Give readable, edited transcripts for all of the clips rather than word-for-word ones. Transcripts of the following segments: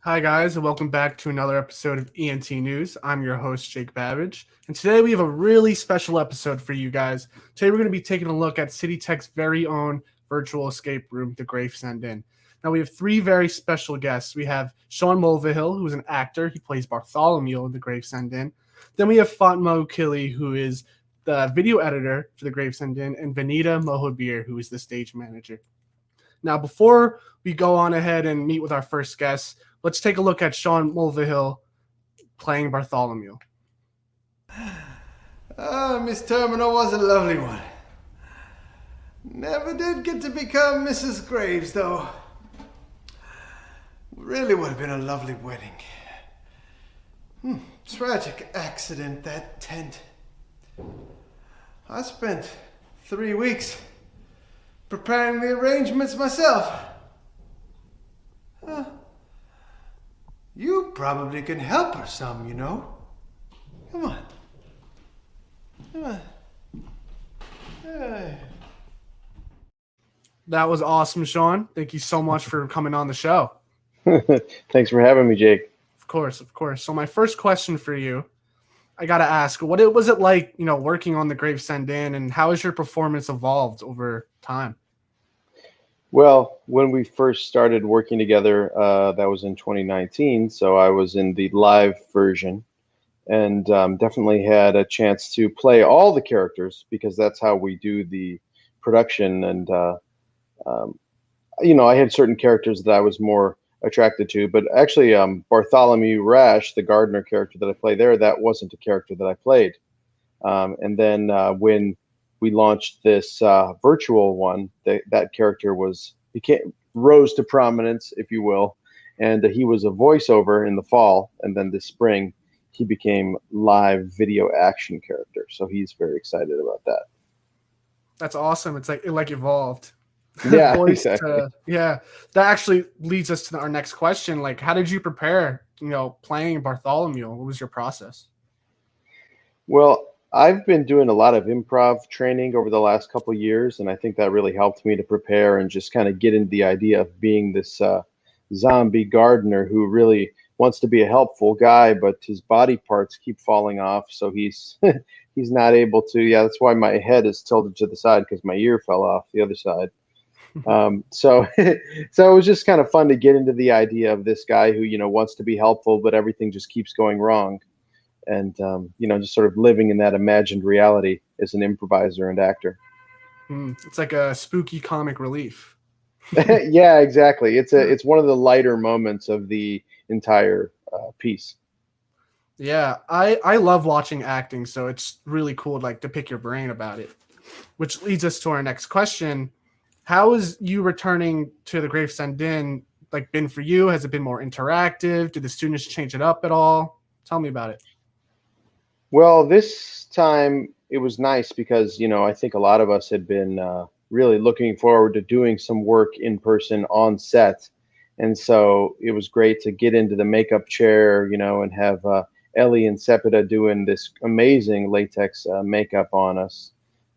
Hi, guys, and welcome back to another episode of ENT News. I'm your host, Jake Babbage, and today we have a really special episode for you guys. Today we're going to be taking a look at City Tech's very own virtual escape room, the Gravesend Inn. Now, we have three very special guests. We have Sean Mulvihill, who's an actor. He plays Bartholomew in the Gravesend Inn. Then we have Fatma Ukili, who is the video editor for the Gravesend Inn, and Vanita Mohabir, who is the stage manager. Now, before we go on ahead and meet with our first guest, let's take a look at Sean Mulvihill playing Bartholomew. Miss Terminal was a lovely one. Never did get to become Mrs. Graves, though. Really would have been a lovely wedding. Tragic accident, that tent. I spent 3 weeks preparing the arrangements myself. You probably can help her some, you know. Come on. Come on. Hey. That was awesome, Sean. Thank you so much for coming on the show. Thanks for having me, Jake. Of course, of course. So my first question for you, I got to ask, what was it like, working on the Gravesend Inn, and how has your performance evolved over time? Well, when we first started working together, that was in 2019. So I was in the live version and definitely had a chance to play all the characters because that's how we do the production. And, I had certain characters that I was more attracted to. But actually, Bartholomew Rash, the gardener character that I play there, that wasn't a character that I played. And then when we launched this virtual one, that character rose to prominence, if you will, and he was a voiceover in the fall, and then this spring he became live video action character. So he's very excited about that. That's awesome. It's like it evolved. Yeah, exactly. Yeah, that actually leads us to our next question. Like, how did you prepare? Playing Bartholomew. What was your process? Well, I've been doing a lot of improv training over the last couple of years, and I think that really helped me to prepare and just kind of get into the idea of being this zombie gardener who really wants to be a helpful guy, but his body parts keep falling off, so he's he's not able to. Yeah, that's why my head is tilted to the side because my ear fell off the other side. So so it was just kind of fun to get into the idea of this guy who wants to be helpful, but everything just keeps going wrong. And just sort of living in that imagined reality as an improviser and actor. It's like a spooky comic relief. Yeah, exactly. It's one of the lighter moments of the entire piece. Yeah, I love watching acting, so it's really cool to pick your brain about it. Which leads us to our next question. How is you returning to the Gravesend Inn been for you? Has it been more interactive? Did the students change it up at all? Tell me about it. Well, this time it was nice because, I think a lot of us had been really looking forward to doing some work in person on set. And so it was great to get into the makeup chair, and have Ellie and Sepida doing this amazing latex makeup on us.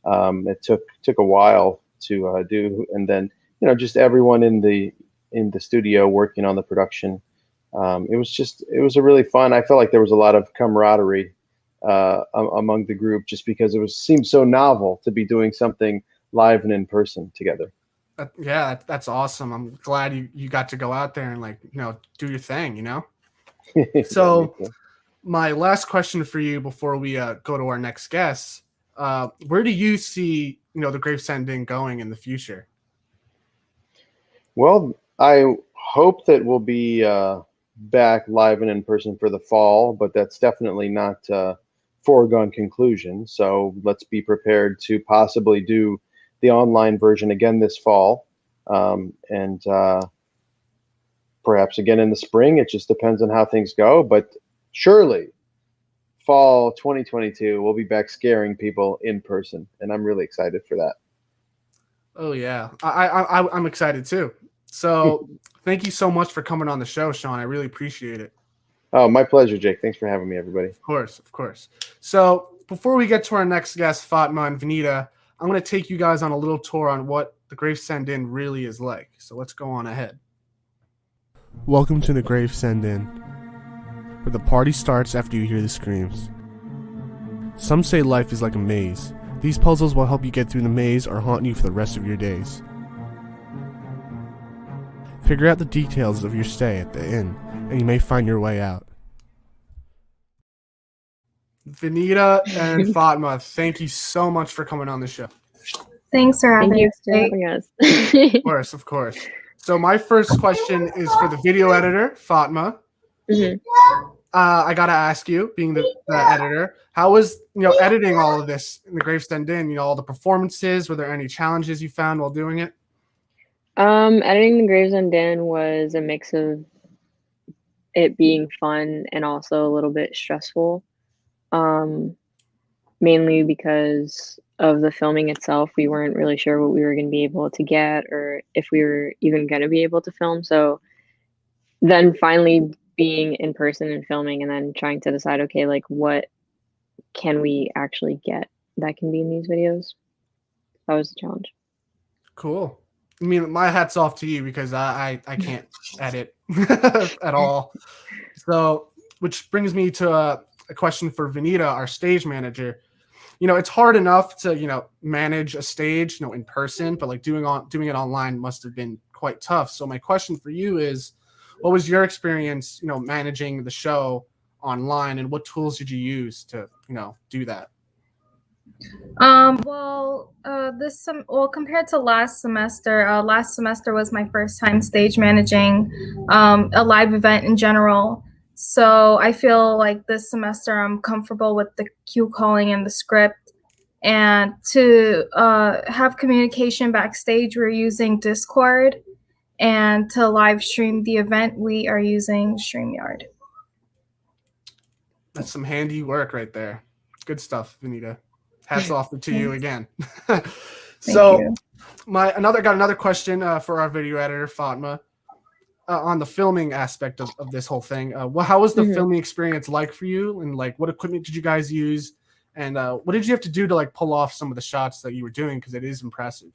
It took a while to do. And then, just everyone in the studio working on the production. It was a really fun. I felt like there was a lot of camaraderie among the group just because seemed so novel to be doing something live and in person together. Yeah, that's awesome. I'm glad you got to go out there and do your thing, So my last question for you before we go to our next guest, where do you see, the Gravesend Inn going in the future? Well, I hope that we'll be back live and in person for the fall, but that's definitely not foregone conclusion. So let's be prepared to possibly do the online version again this fall, and perhaps again in the spring. It just depends on how things go, but surely fall 2022 we'll be back scaring people in person, and I'm really excited for that. Oh yeah, I'm excited too. So thank you so much for coming on the show, Sean. I really appreciate it. Oh, my pleasure, Jake. Thanks for having me, everybody. Of course, of course. So before we get to our next guest, Fatma and Vanita, I'm going to take you guys on a little tour on what the Gravesend Inn really is like. So let's go on ahead. Welcome to the grave send-in, where the party starts after you hear the screams. Some say life is like a maze. These puzzles will help you get through the maze or haunt you for the rest of your days. Figure out the details of your stay at the inn, and you may find your way out. Vanita and Fatma, thank you so much for coming on the show. Thanks for having Thank you us. for Jake. having us. Of course, of course. So my first question is for the video editor, Fatma. Mhm. I gotta ask you, being the editor, how was editing all of this in the Gravesend Inn? All the performances. Were there any challenges you found while doing it? Editing the Graves Undone was a mix of it being fun and also a little bit stressful. Mainly because of the filming itself, we weren't really sure what we were going to be able to get or if we were even going to be able to film. So then finally being in person and filming and then trying to decide, okay, like what can we actually get that can be in these videos? That was the challenge. Cool. I mean, my hat's off to you because I can't edit at all. So, which brings me to a question for Vanita, our stage manager. It's hard enough to manage a stage in person, but like doing it online must have been quite tough. So my question for you is, what was your experience managing the show online, and what tools did you use to do that? Compared to last semester was my first time stage managing a live event in general. So I feel like this semester I'm comfortable with the cue calling and the script. And to have communication backstage, we're using Discord. And to live stream the event, we are using StreamYard. That's some handy work right there. Good stuff, Vanita. Hats off to you again. So, got another question for our video editor, Fatma, on the filming aspect of this whole thing. How was the filming experience like for you? And like, what equipment did you guys use? And what did you have to do to like pull off some of the shots that you were doing? Because it is impressive.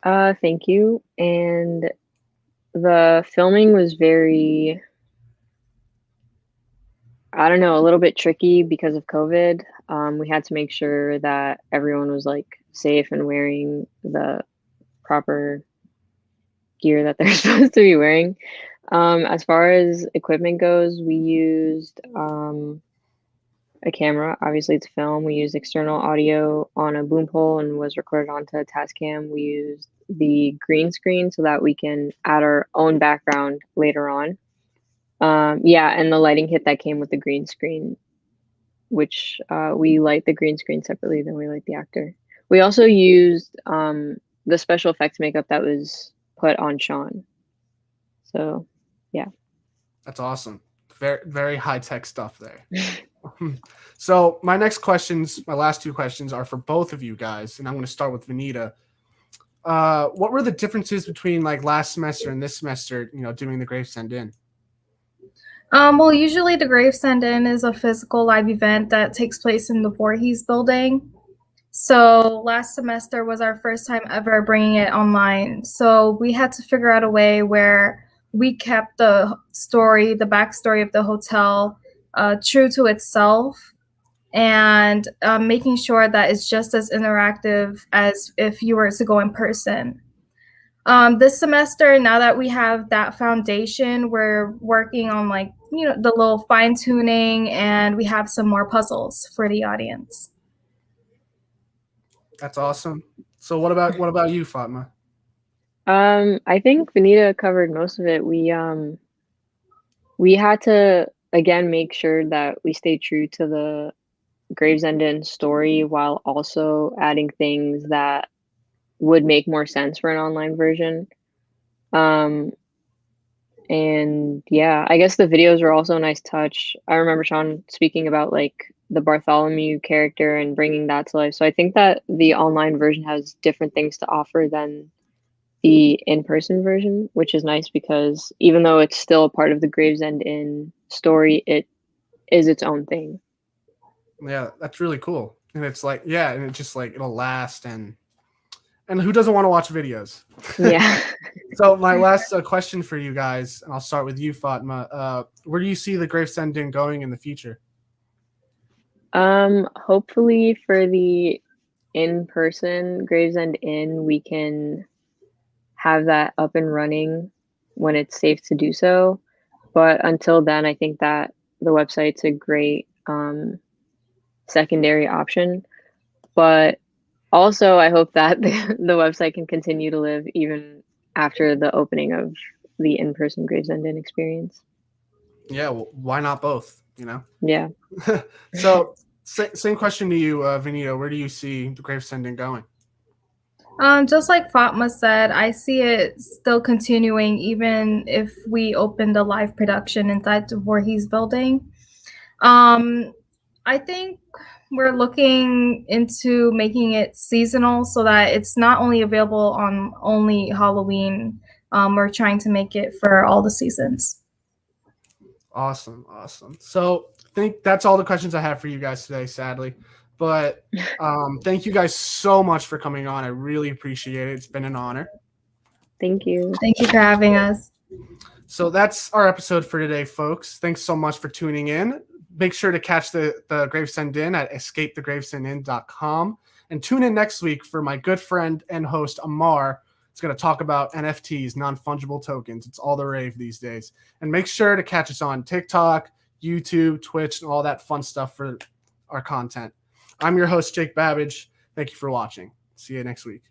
Thank you. And the filming was very, I don't know, a little bit tricky because of COVID. We had to make sure that everyone was like safe and wearing the proper gear that they're supposed to be wearing. As far as equipment goes, we used a camera, obviously to film. We used external audio on a boom pole and was recorded onto a Tascam. We used the green screen so that we can add our own background later on. And the lighting kit that came with the green screen, which we light the green screen separately than we light the actor. We also used the special effects makeup that was put on Sean. So, yeah. That's awesome. Very, very high-tech stuff there. So my last two questions are for both of you guys, and I'm going to start with Vanita. What were the differences between like last semester and this semester, doing the Gravesend Inn? Usually the Gravesend Inn is a physical live event that takes place in the Voorhees building. So last semester was our first time ever bringing it online. So we had to figure out a way where we kept the backstory of the hotel true to itself, and making sure that it's just as interactive as if you were to go in person. This semester, now that we have that foundation, we're working on the little fine tuning, and we have some more puzzles for the audience. That's awesome. So what about you, Fatma? I think Vanita covered most of it. We had to again make sure that we stayed true to the Gravesend Inn story while also adding things that would make more sense for an online version. And yeah, I guess the videos were also a nice touch. I remember Sean speaking about like the Bartholomew character and bringing that to life. So I think that the online version has different things to offer than the in-person version, which is nice because even though it's still a part of the Gravesend Inn story, it is its own thing. Yeah, that's really cool. And it's like, yeah, and it's just like it'll last, and who doesn't want to watch videos? Yeah. So my last question for you guys, and I'll start with you, Fatma. Where do you see the Gravesend Inn going in the future? Hopefully for the in-person Gravesend Inn, we can have that up and running when it's safe to do so. But until then, I think that the website's a great secondary option. But also, I hope that the website can continue to live even after the opening of the in-person Gravesend Inn experience. Yeah, well, why not both? You know. Yeah. So same question to you, Benito. Where do you see the Gravesend Inn going? Just like Fatma said, I see it still continuing even if we open the live production inside the Voorhees building. I think we're looking into making it seasonal so that it's not only available on only Halloween. We're trying to make it for all the seasons. Awesome. So I think that's all the questions I have for you guys today, sadly. But thank you guys so much for coming on. I really appreciate it. It's been an honor. Thank you. Thank you for having us. So that's our episode for today, folks. Thanks so much for tuning in. Make sure to catch the Gravesend Inn at escapethegravesendinn.com. And tune in next week for my good friend and host, Amar. It's going to talk about NFTs, non-fungible tokens. It's all the rave these days. And make sure to catch us on TikTok, YouTube, Twitch, and all that fun stuff for our content. I'm your host, Jake Babbage. Thank you for watching. See you next week.